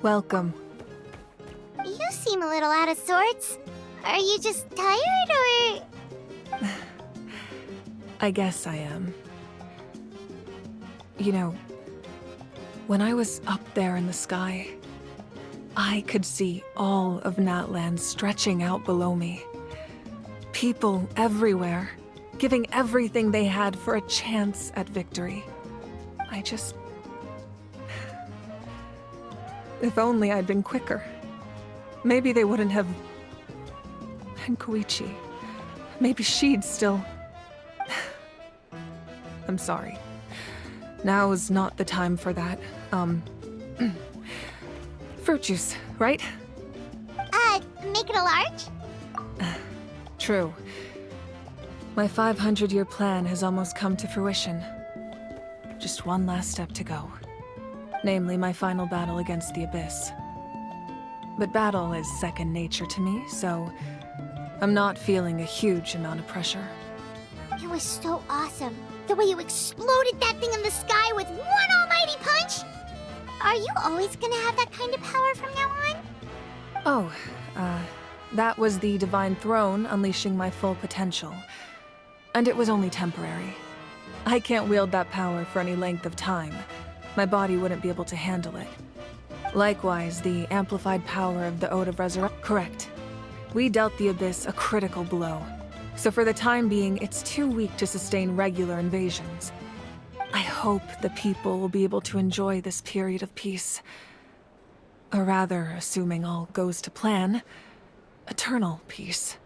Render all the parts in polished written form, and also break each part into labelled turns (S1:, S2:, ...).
S1: Welcome.
S2: You seem a little out of sorts. Are you just tired, or...?
S1: I guess I am. You know, when I was up there in the sky, I could see all of Natland stretching out below me. People everywhere, giving everything they had for a chance at victory. If only I'd been quicker. Maybe they wouldn't have... And Koichi. Maybe she'd still... I'm sorry. Now is not the time for that. Fruit juice, right?
S2: Make it a large?
S1: True. My 500-year plan has almost come to fruition. Just one last step to go. Namely, my final battle against the Abyss. But battle is second nature to me, so I'm not feeling a huge amount of pressure.
S2: It was so awesome. The way you exploded that thing in the sky with one almighty punch! Are you always gonna have that kind of power from now on?
S1: Oh, that was the Divine Throne unleashing my full potential. And it was only temporary. I can't wield that power for any length of time. My body wouldn't be able to handle it. Likewise, the amplified power of the Ode of Resurrection. Correct. We dealt the Abyss a critical blow. So for the time being, it's too weak to sustain regular invasions. I hope the people will be able to enjoy this period of peace. Or rather, assuming all goes to plan, eternal peace.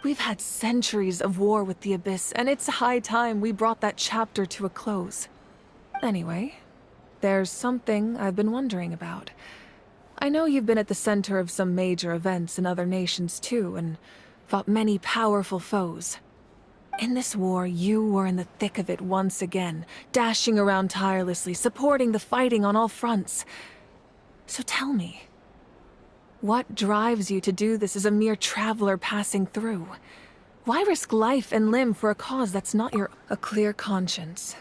S1: We've had centuries of war with the Abyss, and it's high time we brought that chapter to a close. Anyway, there's something I've been wondering about. I know you've been at the center of some major events in other nations too, and fought many powerful foes. In this war, you were in the thick of it once again, dashing around tirelessly, supporting the fighting on all fronts. So tell me, what drives you to do this as a mere traveler passing through? Why risk life and limb for a cause that's not your... A clear conscience.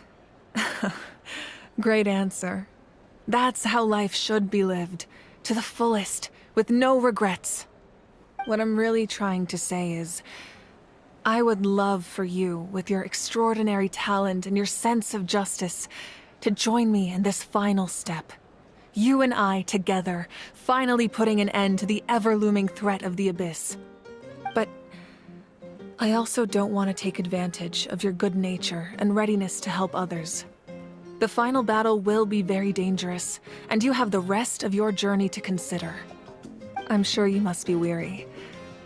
S1: Great answer. That's how life should be lived, to the fullest, with no regrets. What I'm really trying to say is, I would love for you, with your extraordinary talent and your sense of justice, to join me in this final step. You and I together, finally putting an end to the ever-looming threat of the Abyss. But I also don't want to take advantage of your good nature and readiness to help others. The final battle will be very dangerous, and you have the rest of your journey to consider. I'm sure you must be weary.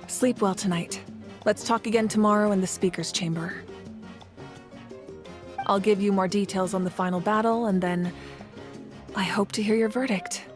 S1: Sleep well tonight. Let's talk again tomorrow in the speaker's chamber. I'll give you more details on the final battle, and then I hope to hear your verdict.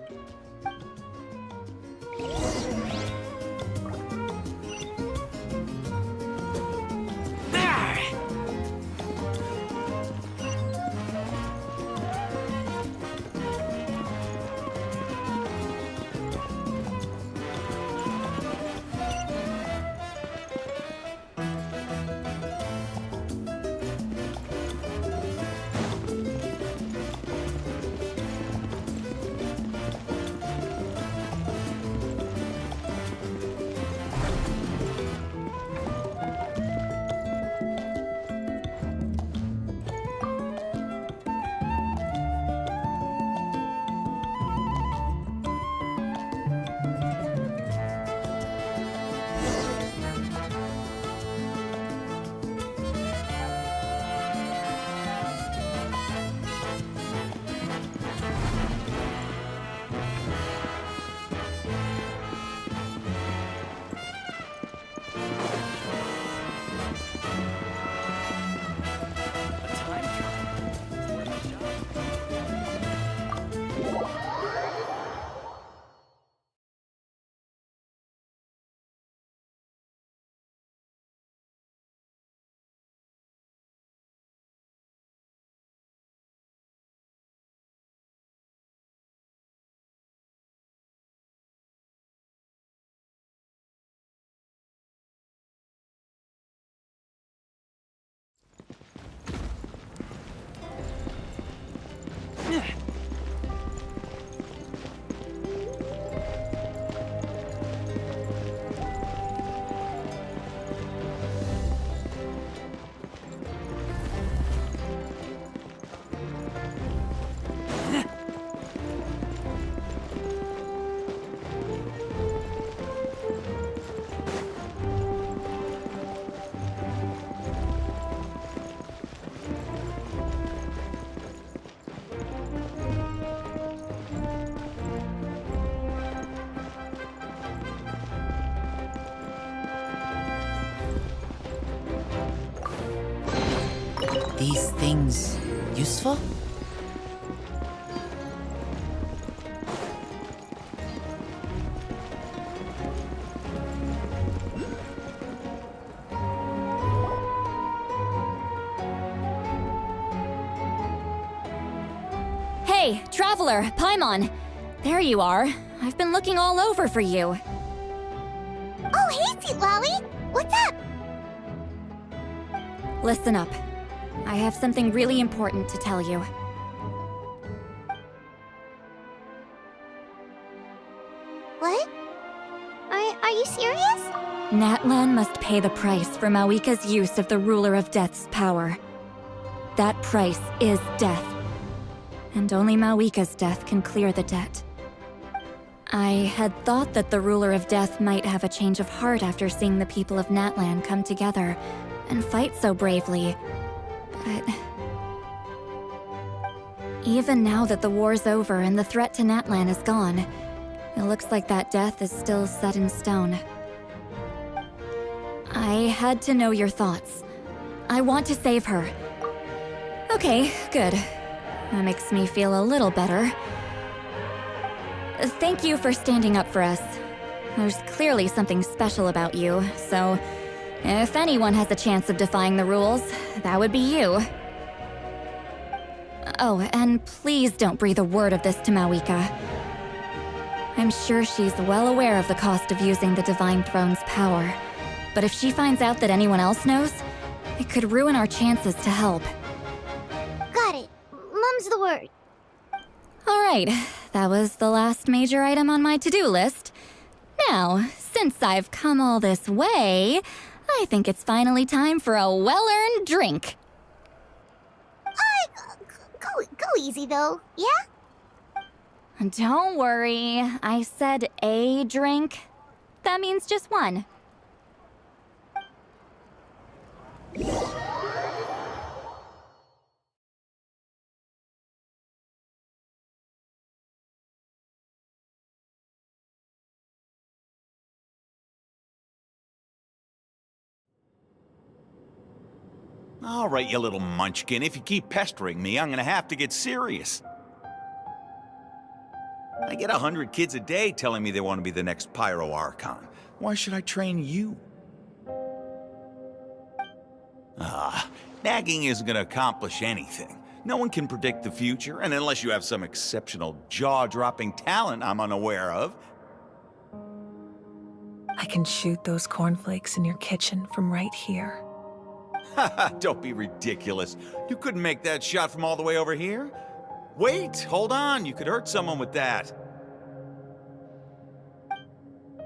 S3: these things useful?
S4: Hey, Traveler, Paimon! There you are. I've been looking all over for you.
S2: Oh, hey, Sweet Lolly! What's up?
S4: Listen up. I have something really important to tell you.
S2: What? Are you serious?
S4: Natlan must pay the price for Mawika's use of the Ruler of Death's power. That price is death. And only Mawika's death can clear the debt. I had thought that the Ruler of Death might have a change of heart after seeing the people of Natlan come together and fight so bravely. But even now that the war's over and the threat to Natlan is gone, it looks like that death is still set in stone. I had to know your thoughts. I want to save her. Okay, good. That makes me feel a little better. Thank you for standing up for us. There's clearly something special about you, so if anyone has a chance of defying the rules, that would be you. Oh, and please don't breathe a word of this to Mawika. I'm sure she's well aware of the cost of using the Divine Throne's power, but if she finds out that anyone else knows, it could ruin our chances to help.
S2: Got it. Mum's the word.
S4: All right, that was the last major item on my to-do list. Now, since I've come all this way, I think it's finally time for a well-earned drink.
S2: Go easy, though, yeah?
S4: Don't worry, I said a drink. That means just one.
S5: All right, you little munchkin. If you keep pestering me, I'm gonna have to get serious. I get 100 kids a day telling me they want to be the next Pyro Archon. Why should I train you? Nagging isn't gonna accomplish anything. No one can predict the future, and unless you have some exceptional jaw-dropping talent I'm unaware of.
S1: I can shoot those cornflakes in your kitchen from right here.
S5: Don't be ridiculous. You couldn't make that shot from all the way over here? Wait, hold on. You could hurt someone with that.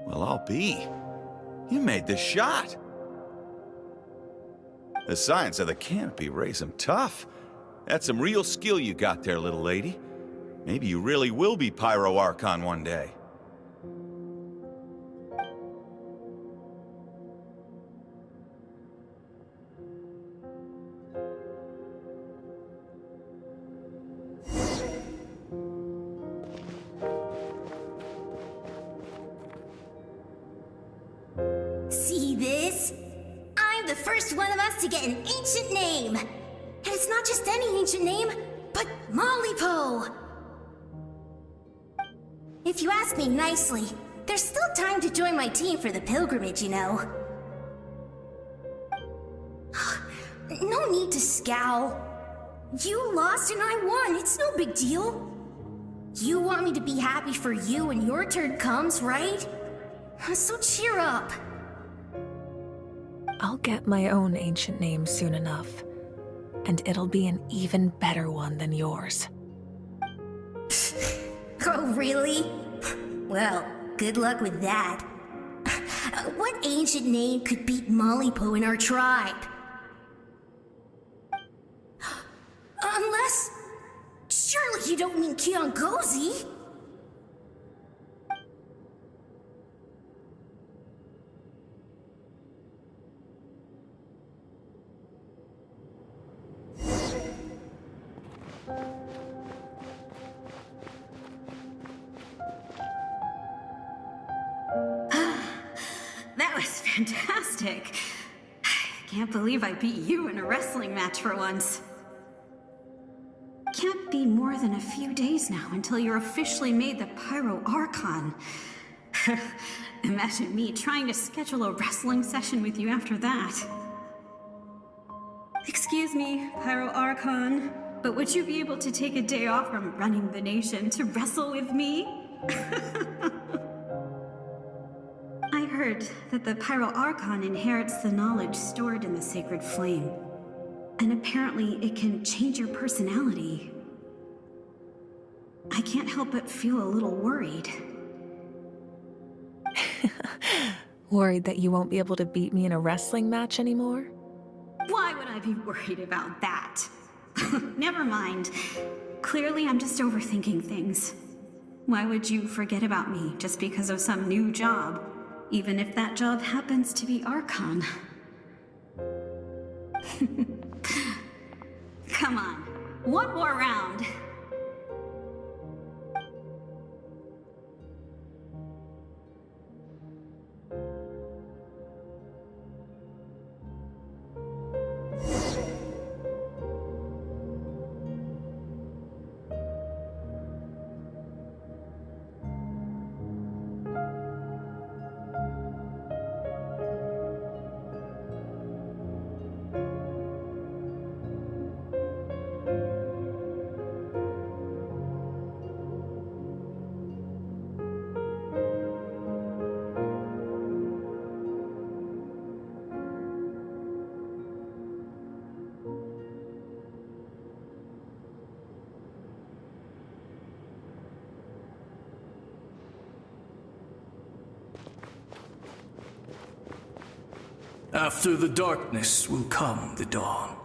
S5: Well, I'll be. You made the shot. The science of the canopy raised him tough. That's some real skill you got there, little lady. Maybe you really will be Pyro Archon one day.
S6: See this? I'm the first one of us to get an ancient name. And it's not just any ancient name, but Malipo. If you ask me nicely, there's still time to join my team for the pilgrimage, you know. No need to scowl. You lost and I won, it's no big deal. You want me to be happy for you when your turn comes, right? So cheer up.
S1: I'll get my own ancient name soon enough, and it'll be an even better one than yours.
S6: Oh, really? Well, good luck with that. What ancient name could beat Malipo in our tribe? Unless... surely you don't mean Kiangozi?
S7: That was fantastic. Can't believe I beat you in a wrestling match for once. Can't be more than a few days now until you're officially made the Pyro Archon. Imagine me trying to schedule a wrestling session with you after that. Excuse me, Pyro Archon, but would you be able to take a day off from running the nation to wrestle with me? I heard that the Pyro Archon inherits the knowledge stored in the sacred flame. And apparently it can change your personality. I can't help but feel a little worried.
S1: Worried that you won't be able to beat me in a wrestling match anymore?
S7: Why would I be worried about that? Never mind. Clearly I'm just overthinking things. Why would you forget about me just because of some new job? Even if that job happens to be Archon. Come on, one more round.
S8: After the darkness will come the dawn.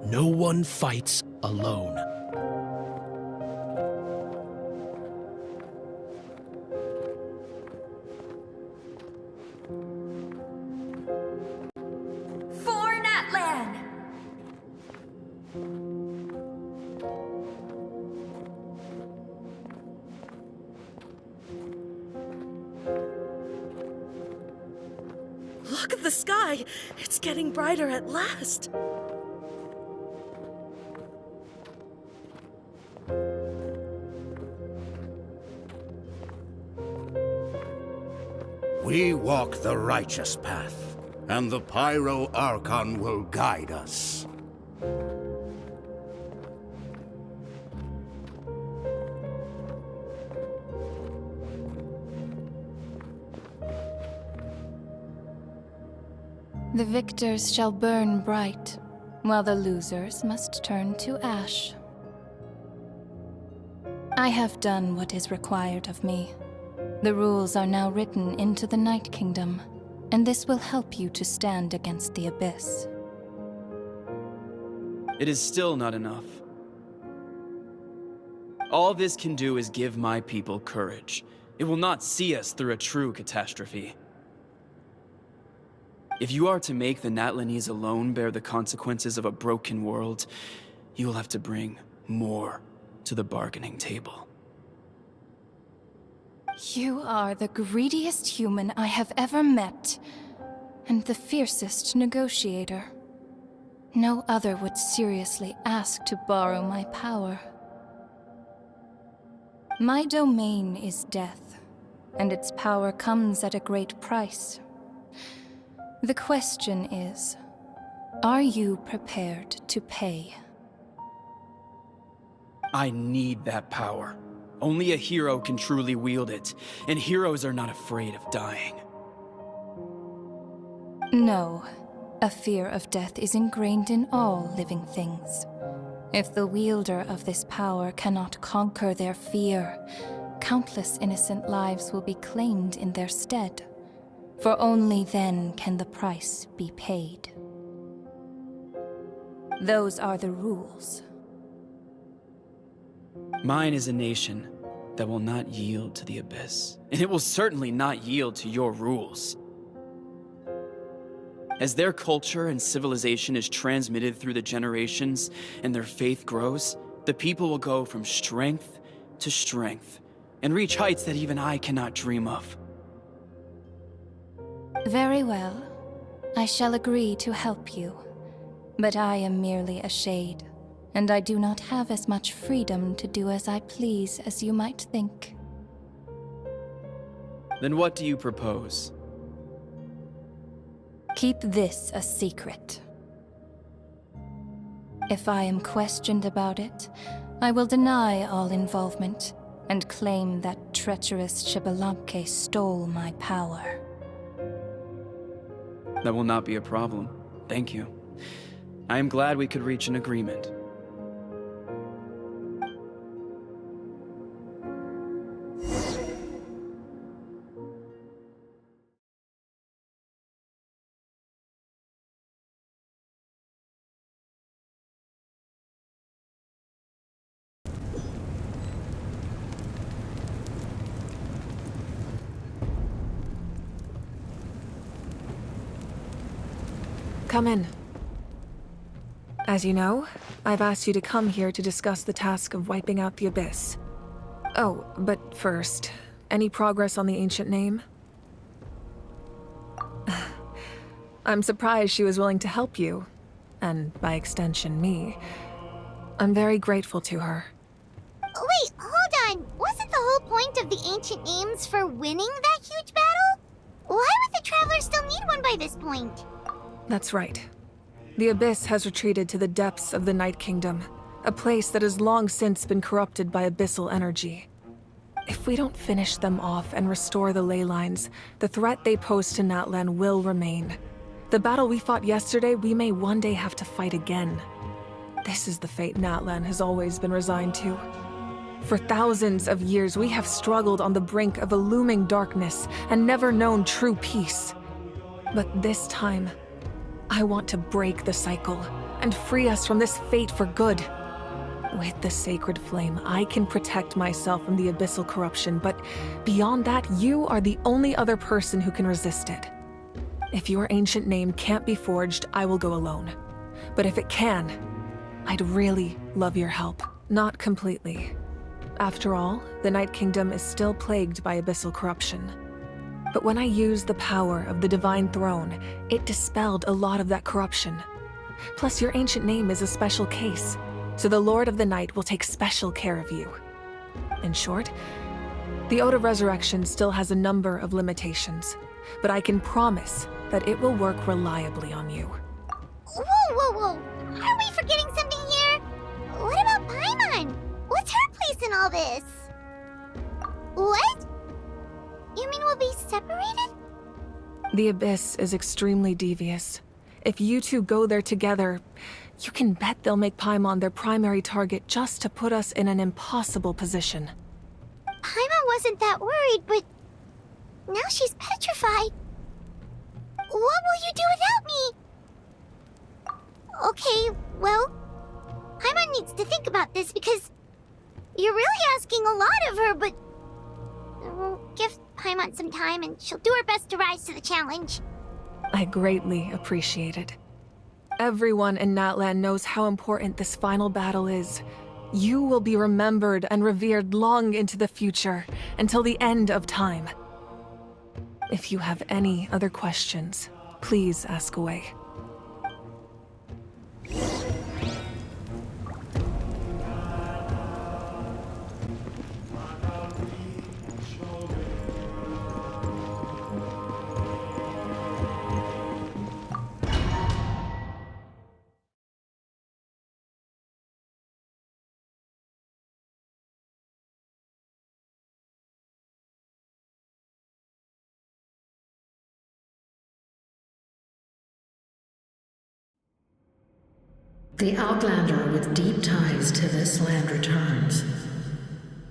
S9: No one fights alone.
S6: For Natlan!
S10: Look at the sky! It's getting brighter at last!
S11: We walk the righteous path, and the Pyro Archon will guide us.
S4: The victors shall burn bright, while the losers must turn to ash. I have done what is required of me. The rules are now written into the Night Kingdom, and this will help you to stand against the Abyss.
S12: It is still not enough. All this can do is give my people courage. It will not see us through a true catastrophe. If you are to make the Natlanese alone bear the consequences of a broken world, you will have to bring more to the bargaining table.
S4: You are the greediest human I have ever met, and the fiercest negotiator. No other would seriously ask to borrow my power. My domain is death, and its power comes at a great price. The question is, are you prepared to pay?
S12: I need that power. Only a hero can truly wield it, and heroes are not afraid of dying.
S4: No, a fear of death is ingrained in all living things. If the wielder of this power cannot conquer their fear, countless innocent lives will be claimed in their stead. For only then can the price be paid. Those are the rules.
S12: Mine is a nation that will not yield to the Abyss, and it will certainly not yield to your rules. As their culture and civilization is transmitted through the generations and their faith grows, the people will go from strength to strength and reach heights that even I cannot dream of.
S4: Very well. I shall agree to help you. But I am merely a shade, and I do not have as much freedom to do as I please as you might think.
S12: Then what do you propose?
S4: Keep this a secret. If I am questioned about it, I will deny all involvement and claim that treacherous Xbalanque stole my power.
S12: That will not be a problem. Thank you. I am glad we could reach an agreement.
S1: Come in. As you know, I've asked you to come here to discuss the task of wiping out the Abyss. Oh, but first, any progress on the ancient name? I'm surprised she was willing to help you, and by extension, me. I'm very grateful to her.
S2: Wait, hold on. Wasn't the whole point of the ancient names for winning that huge battle? Why would the Traveler still need one by this point?
S1: That's right. The Abyss has retreated to the depths of the Night Kingdom, a place that has long since been corrupted by abyssal energy. If we don't finish them off and restore the ley lines, the threat they pose to Natlan will remain. The battle we fought yesterday, we may one day have to fight again. This is the fate Natlan has always been resigned to. For thousands of years, we have struggled on the brink of a looming darkness and never known true peace. But this time, I want to break the cycle and free us from this fate for good. With the sacred flame, I can protect myself from the abyssal corruption, but beyond that, you are the only other person who can resist it. If your ancient name can't be forged, I will go alone. But if it can, I'd really love your help. Not completely. After all, the Night Kingdom is still plagued by abyssal corruption. But when I used the power of the Divine Throne, it dispelled a lot of that corruption. Plus, your ancient name is a special case, so the Lord of the Night will take special care of you. In short, the Ode of Resurrection still has a number of limitations, but I can promise that it will work reliably on you.
S2: Whoa! Are we forgetting something here? What about Paimon? What's her place in all this? What? You mean we'll be separated?
S1: The Abyss is extremely devious. If you two go there together, you can bet they'll make Paimon their primary target just to put us in an impossible position.
S2: Paimon wasn't that worried, but now she's petrified. What will you do without me? Okay, well, Paimon needs to think about this because you're really asking a lot of her, but we'll give Paimon some time and she'll do her best to rise to the challenge.
S1: I greatly appreciate it. Everyone in Natlan knows how important this final battle is. You will be remembered and revered long into the future, until the end of time. If you have any other questions, please ask away.
S13: The Outlander with deep ties to this land returns.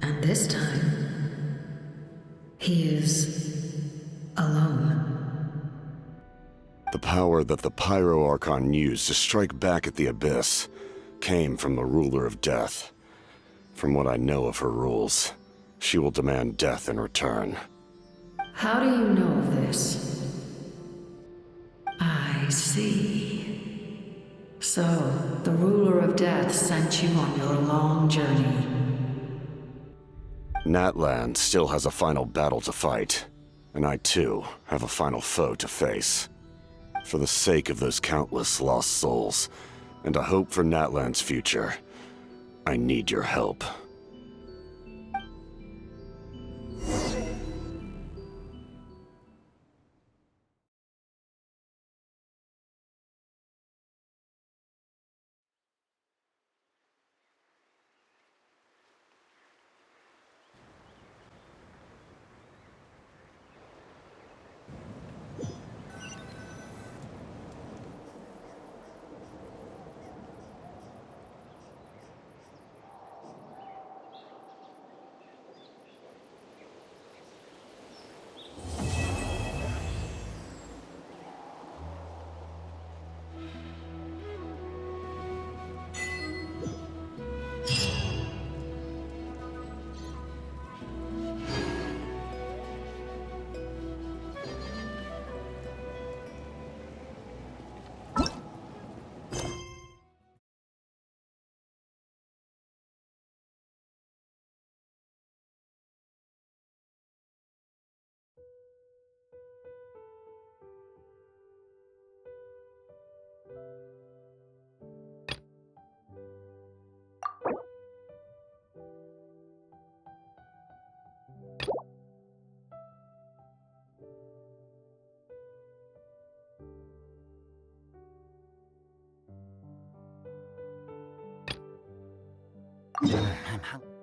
S13: And this time, he is alone.
S14: The power that the Pyro Archon used to strike back at the Abyss came from the Ruler of Death. From what I know of her rules, she will demand death in return.
S13: How do you know of this? I see. So, the Ruler of Death sent you on your long journey.
S14: Natlan still has a final battle to fight, and I too have a final foe to face. For the sake of those countless lost souls, and a hope for Natlan's future, I need your help.
S3: I'm hungry.